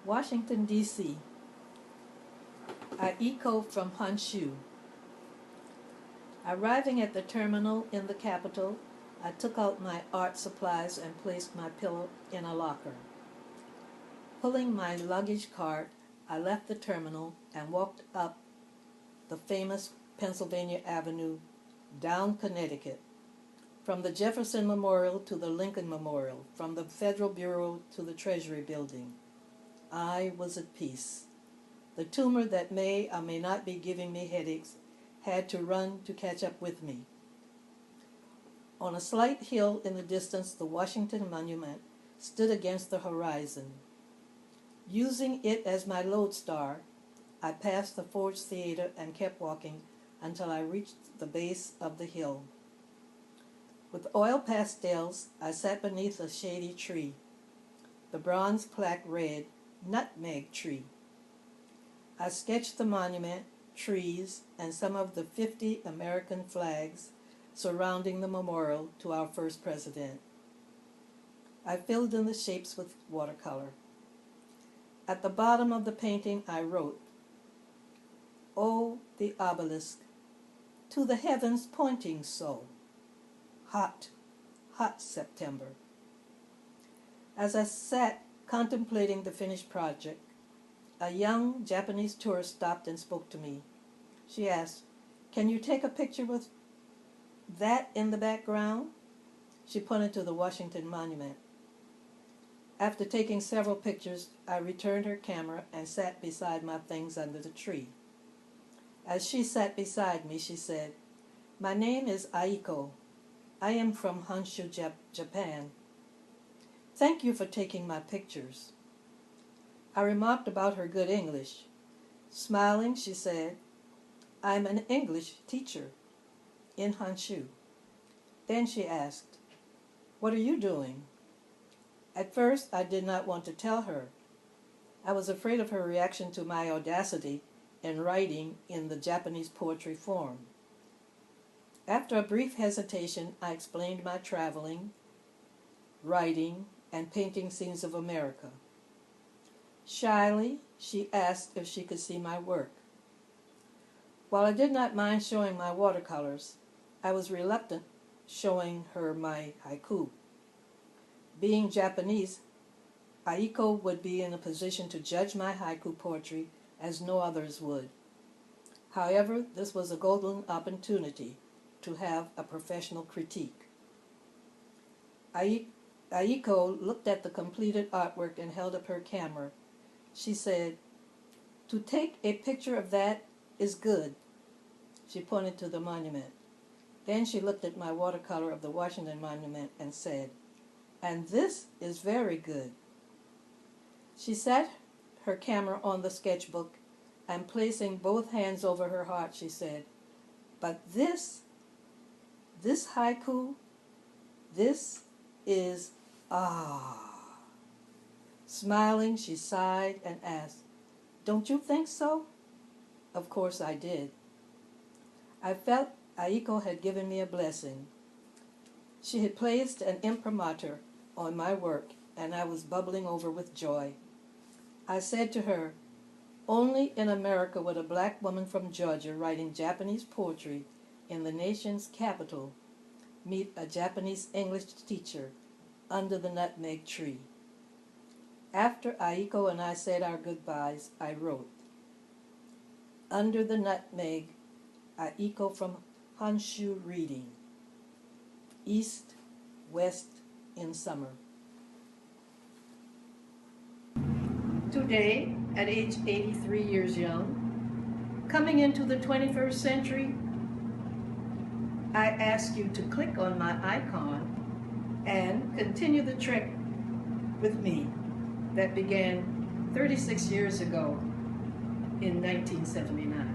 Washington, D.C. Aiko from Honshu. Arriving at the terminal in the capital, I took out my art supplies and placed my pillow in a locker. Pulling my luggage cart, I left the terminal and walked up the famous Pennsylvania Avenue, down Connecticut, from the Jefferson Memorial to the Lincoln Memorial, from the Federal Bureau to the Treasury Building. I was at peace. The tumor that may or may not be giving me headaches had to run to catch up with me. On a slight hill in the distance, the Washington Monument stood against the horizon. Using it as my lodestar, I passed the Ford's Theater and kept walking until I reached the base of the hill. With oil pastels, I sat beneath a shady tree. The bronze plaque read, "Nutmeg Tree." I sketched the monument, trees, and some of the 50 American flags surrounding the memorial to our first president. I filled in the shapes with watercolor. At the bottom of the painting I wrote, "Oh, the obelisk, to the heavens pointing so. Hot, hot September." As I sat contemplating the finished project, a young Japanese tourist stopped and spoke to me. She asked, "Can you take a picture with that in the background?" She pointed to the Washington Monument. After taking several pictures, I returned her camera and sat beside my things under the tree. As she sat beside me, she said, "My name is Aiko. I am from Honshu, Japan. Thank you for taking my pictures." I remarked about her good English. Smiling, she said, "I'm an English teacher in Honshu." Then she asked, "What are you doing?" At first, I did not want to tell her. I was afraid of her reaction to my audacity in writing in the Japanese poetry form. After a brief hesitation, I explained my traveling, writing, and painting scenes of America. Shyly, she asked if she could see my work. While I did not mind showing my watercolors, I was reluctant showing her my haiku. Being Japanese, Aiko would be in a position to judge my haiku poetry as no others would. However, this was a golden opportunity to have a professional critique. Aiko looked at the completed artwork and held up her camera. She said, "To take a picture of that is good." She pointed to the monument. Then she looked at my watercolor of the Washington Monument and said, "And this is very good." She set her camera on the sketchbook and placing both hands over her heart, she said, "But this haiku, this is ah." Smiling, she sighed and asked, "Don't you think so?" Of course I did. I felt Aiko had given me a blessing. She had placed an imprimatur on my work, and I was bubbling over with joy. I said to her, "Only in America would a black woman from Georgia writing Japanese poetry in the nation's capital meet a Japanese English teacher under the nutmeg tree." After Aiko and I said our goodbyes, I wrote, "Under the nutmeg, Aiko from Honshu reading. East, west in summer." Today, at age 83 years young, coming into the 21st century, I ask you to click on my icon and continue the trek with me that began 36 years ago in 1979.